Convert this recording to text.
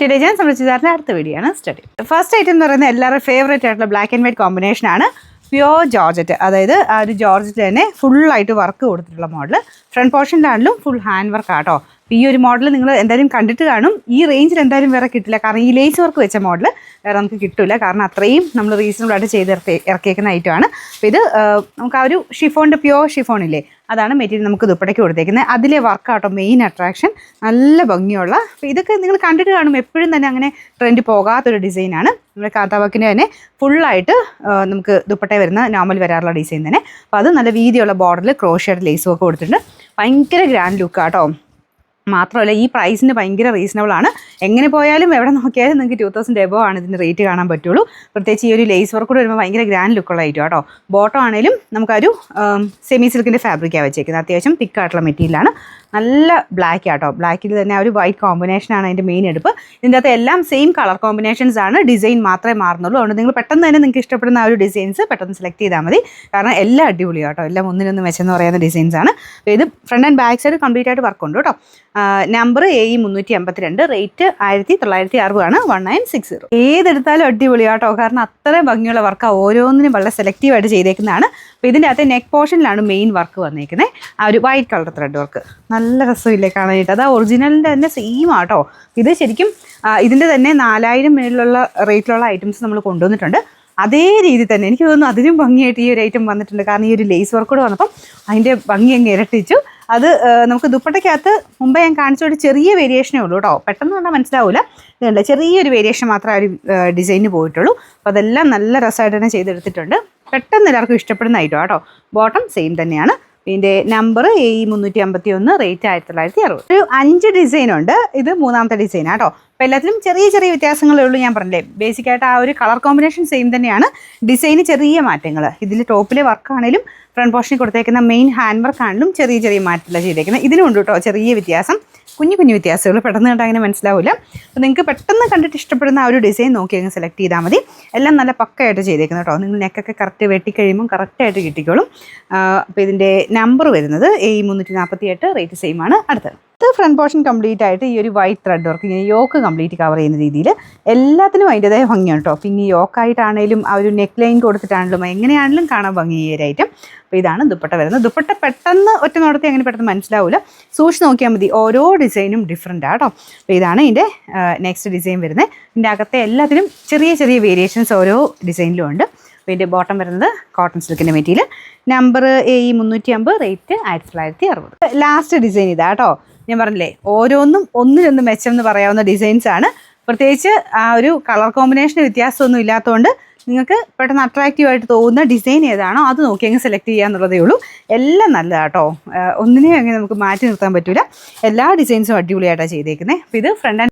Intelligence നമ്മൾ ചെയ്താറിൻ്റെ അടുത്ത video ആണ് സ്റ്റഡി. ഫസ്റ്റ് ഐറ്റം എന്ന് പറയുന്നത് എല്ലാവരുടെ ഫേവറേറ്റ് ആയിട്ടുള്ള ബ്ലാക്ക് ആൻഡ് വൈറ്റ് കോമ്പിനേഷൻ ആണ്. പ്യുവർ ജോർജറ്റ്, അതായത് ആ ഒരു ജോർജറ്റ് തന്നെ ഫുള്ളായിട്ട് വർക്ക് കൊടുത്തിട്ടുള്ള മോഡൽ. ഫ്രണ്ട് പോർഷനിലാണെങ്കിലും ഫുൾ ഹാൻഡ് വർക്ക് ആട്ടോ. ഈ ഒരു മോഡൽ നിങ്ങൾ എന്തായാലും കണ്ടിട്ട് കാണും. ഈ റേഞ്ചിൽ എന്തായാലും വേറെ കിട്ടില്ല, കാരണം ഈ ലേസ് വർക്ക് വെച്ച മോഡൽ വേറെ നമുക്ക് കിട്ടില്ല, കാരണം അത്രയും നമ്മൾ റീസണബിൾ ആയിട്ട് ചെയ്ത് ഇറക്കിയേക്കുന്ന ഐറ്റമാണ്. അപ്പോൾ ഇത് നമുക്ക് ആ ഒരു ഷിഫോണിൻ്റെ പ്യുവർ ഷിഫോണില്ലേ, അതാണ് മെറ്റീരിയൽ നമുക്ക് ദുപ്പട്ടയ്ക്ക് കൊടുത്തേക്കുന്നത്. അതിലെ വർക്കാട്ടോ മെയിൻ അട്രാക്ഷൻ. നല്ല ഭംഗിയുള്ള, അപ്പോൾ ഇതൊക്കെ നിങ്ങൾ കണ്ടിട്ട് കാണും. എപ്പോഴും തന്നെ അങ്ങനെ ട്രെൻഡ് പോകാത്തൊരു ഡിസൈനാണ്. നമ്മുടെ കാത്താവാക്കിൻ്റെ തന്നെ ഫുള്ളായിട്ട് നമുക്ക് ദുപ്പട്ട വരുന്ന നോർമൽ വരാറുള്ള ഡിസൈൻ തന്നെ. അപ്പോൾ അത് നല്ല വീതിയുള്ള ബോർഡറിൽ ക്രോഷേഡ് ലേസും ഒക്കെ കൊടുത്തിട്ടുണ്ട്. ഭയങ്കര ഗ്രാൻഡ് ലുക്കാട്ടോ. മാത്രമല്ല ഈ പ്രൈസിന് ഭയങ്കര റീസണബിൾ ആണ്. എങ്ങനെ പോയാലും എവിടെ നോക്കിയാലും നിങ്ങൾക്ക് 2000 എബോ ആണ് ഇതിൻ്റെ റേറ്റ് കാണാൻ പറ്റുള്ളൂ. പ്രത്യേകിച്ച് ഈ ഒരു ലേസ് വർക്ക് കൂടെ വരുമ്പോൾ ഭയങ്കര ഗ്രാൻഡ് ലുക്കുള്ള ഐറ്റം കേട്ടോ. ബോട്ടം ആണെങ്കിലും നമുക്കൊരു സെമി സിൽക്കിൻ്റെ ഫാബ്രിക്കാണ് വെച്ചേക്കുന്നത്. അത്യാവശ്യം തിക്കായിട്ടുള്ള മെറ്റീരിയലാണ്. നല്ല ബ്ലാക്ക് ആട്ടോ. ബ്ലാക്കിൽ തന്നെ ഒരു വൈറ്റ് കോമ്പിനേഷനാണ് അതിൻ്റെ മെയിൻ എടുപ്പ്. ഇതിൻ്റെ അകത്ത് എല്ലാം സെയിം കളർ കോമ്പിനേഷൻസ് ആണ്, ഡിസൈൻ മാത്രമേ മാറുന്നുള്ളൂ. അതുകൊണ്ട് നിങ്ങൾ പെട്ടെന്ന് തന്നെ നിങ്ങൾക്ക് ഇഷ്ടപ്പെടുന്ന ആ ഒരു ഡിസൈൻസ് പെട്ടെന്ന് സെലക്ട് ചെയ്താൽ മതി, കാരണം എല്ലാം അടിപൊളിയാണ് കേട്ടോ. എല്ലാം ഒന്നിനൊന്ന് മെച്ചെന്ന് പറയുന്ന ഡിസൈൻസ് ആണ്. അപ്പോൾ ഇത് front and back side complete ആയിട്ട് വർക്ക് ഉണ്ട് കേട്ടോ. നമ്പർ AE 352, റേറ്റ് 1960 ആണ്, 1960. ഏതെടുത്താലും അടിപൊളിയാണ് കേട്ടോ, കാരണം അത്രയും ഭംഗിയുള്ള വർക്കാണ്. ഓരോന്നിനും വളരെ സെലക്റ്റീവായിട്ട് ചെയ്തേക്കുന്നതാണ്. അപ്പോൾ ഇതിൻ്റെ അകത്ത് നെക്ക് പോർഷനിലാണ് മെയിൻ വർക്ക് വന്നേക്കുന്നത്. ആ ഒരു വൈറ്റ് കളർ ത്രെഡ് വർക്ക് നല്ല രസമില്ലേ കാണാനായിട്ട്. അത് ഒറിജിനലിൻ്റെ തന്നെ സെയിം ആട്ടോ. ഇത് ശരിക്കും ഇതിൻ്റെ തന്നെ 4000 മേളിലുള്ള റേറ്റിലുള്ള ഐറ്റംസ് നമ്മൾ കൊണ്ടുവന്നിട്ടുണ്ട്. അതേ രീതി തന്നെ എനിക്ക് തോന്നുന്നു അതിനും ഭംഗിയായിട്ട് ഈ ഒരു ഐറ്റം വന്നിട്ടുണ്ട്, കാരണം ഈ ഒരു ലേസ് വർക്ക് കൂടെ വന്നപ്പം അതിൻ്റെ ഭംഗി അങ്ങ് ഇരട്ടിച്ചു. അത് നമുക്ക് ദുപ്പട്ടയ്ക്കകത്ത് മുമ്പേ ഞാൻ കാണിച്ചൊരു ചെറിയ വേരിയേഷനേ ഉള്ളൂ കേട്ടോ. പെട്ടെന്ന് കണ്ടാൽ മനസ്സിലാവില്ല. ഇതുണ്ട്, ചെറിയൊരു വേരിയേഷൻ മാത്രമേ ഒരു ഡിസൈനിന് പോയിട്ടുള്ളൂ. അപ്പോൾ അതെല്ലാം നല്ല രസമായിട്ട് തന്നെ ചെയ്തെടുത്തിട്ടുണ്ട്. പെട്ടെന്ന് എല്ലാവർക്കും ഇഷ്ടപ്പെടുന്ന ഐറ്റം കേട്ടോ. ബോട്ടം സെയിം തന്നെയാണ്. ഇതിൻ്റെ നമ്പർ AE 351, റേറ്റ് 1960. ഒരു 5 ഡിസൈനുണ്ട്. ഇത് മൂന്നാമത്തെ ഡിസൈനാണ് കേട്ടോ. അപ്പോൾ എല്ലാത്തിലും ചെറിയ ചെറിയ വ്യത്യാസങ്ങളേ ഉള്ളൂ. ഞാൻ പറഞ്ഞില്ലേ, ബേസിക്കായിട്ട് ആ ഒരു കളർ കോമ്പിനേഷൻ സെയിം തന്നെയാണ്. ഡിസൈന് ചെറിയ മാറ്റങ്ങൾ. ഇതിൽ ടോപ്പിലെ വർക്കാണേലും ഫ്രണ്ട് പോർഷനിൽ കൊടുത്തേക്കുന്ന മെയിൻ ഹാൻഡ് വർക്ക് ആണെങ്കിലും ചെറിയ ചെറിയ മാറ്റത്തില്ല ചെയ്തേക്കുന്നത്. ഇതിനുണ്ട് കേട്ടോ ചെറിയ വ്യത്യാസം, കുഞ്ഞു കുഞ്ഞു വ്യത്യാസങ്ങൾ. പെട്ടെന്ന് കണ്ടാൽ അങ്ങനെ മനസ്സിലാവില്ല. അപ്പോൾ നിങ്ങൾക്ക് പെട്ടെന്ന് കണ്ടിട്ട് ഇഷ്ടപ്പെടുന്ന ആ ഒരു ഡിസൈൻ നോക്കി അങ്ങ് സെലക്ട് ചെയ്താൽ മതി. എല്ലാം നല്ല പക്കയായിട്ട് ചെയ്തേക്കുന്നത് കേട്ടോ. നിങ്ങൾ നെക്കൊക്കെ കറക്റ്റ് വെട്ടിക്കഴിയുമ്പം കറക്റ്റായിട്ട് കിട്ടിക്കോളും. അപ്പോൾ ഇതിൻ്റെ നമ്പർ വരുന്നത് AE 348, റേറ്റ് സെയിം ആണ്. അടുത്തത് ഫ്രണ്ട് പോർഷൻ കംപ്ലീറ്റ് ആയിട്ട് ഈ ഒരു വൈറ്റ് ത്രെഡ് വർക്ക് ഇങ്ങനെ യോക്ക് കംപ്ലീറ്റ് കവർ ചെയ്യുന്ന രീതിയിൽ എല്ലാത്തിനും അതിൻ്റെതായ ഭംഗിയാണ് കേട്ടോ. പിന്നെ യോക്കായിട്ടാണേലും ആ ഒരു നെക്ക് ലൈൻ കൊടുത്തിട്ടാണെങ്കിലും എങ്ങനെയാണെങ്കിലും കാണാൻ ഭംഗി ഈ ഒരു ഐറ്റം. അപ്പോൾ ഇതാണ് ദുപ്പട്ട വരുന്നത്. ദുപ്പട്ട പെട്ടെന്ന് ഒറ്റ നോടത്തി അങ്ങനെ പെട്ടെന്ന് മനസ്സിലാവില്ല, സൂക്ഷിച്ച് നോക്കിയാൽ മതി. ഓരോ ഡിസൈനും ഡിഫറെൻ്റ് ആട്ടോ. അപ്പോൾ ഇതാണ് ഇതിൻ്റെ നെക്സ്റ്റ് ഡിസൈൻ വരുന്നത്. ഇതിൻ്റെ അകത്തെ എല്ലാത്തിനും ചെറിയ ചെറിയ വേരിയേഷൻസ് ഓരോ ഡിസൈനിലും ഉണ്ട്. അപ്പോൾ ഇതിൻ്റെ ബോട്ടം വരുന്നത് കോട്ടൺ സിൽക്കിൻ്റെ material. Number AE 350, rate 1960. Last design ഇതാട്ടോ. ഞാൻ പറഞ്ഞില്ലേ, ഓരോന്നും ഒന്നിനൊന്ന് മെച്ചം എന്ന് പറയാവുന്ന ഡിസൈൻസ് ആണ്. പ്രത്യേകിച്ച് ആ ഒരു കളർ കോമ്പിനേഷന് വ്യത്യാസമൊന്നും ഇല്ലാത്തതുകൊണ്ട് നിങ്ങൾക്ക് പെട്ടെന്ന് അട്രാക്റ്റീവായിട്ട് തോന്നുന്ന ഡിസൈൻ ഏതാണോ അത് നോക്കി അങ്ങ് സെലക്ട് ചെയ്യാന്നുള്ളതേ ഉള്ളൂ. എല്ലാം നല്ലതാട്ടോ. ഒന്നിനെയും അങ്ങനെ നമുക്ക് മാറ്റി നിർത്താൻ പറ്റില്ല. എല്ലാ ഡിസൈൻസും അടിപൊളിയായിട്ടാണ് ചെയ്തേക്കുന്നത്. അപ്പോൾ ഇത് ഫ്രണ്ട് ആൻഡ്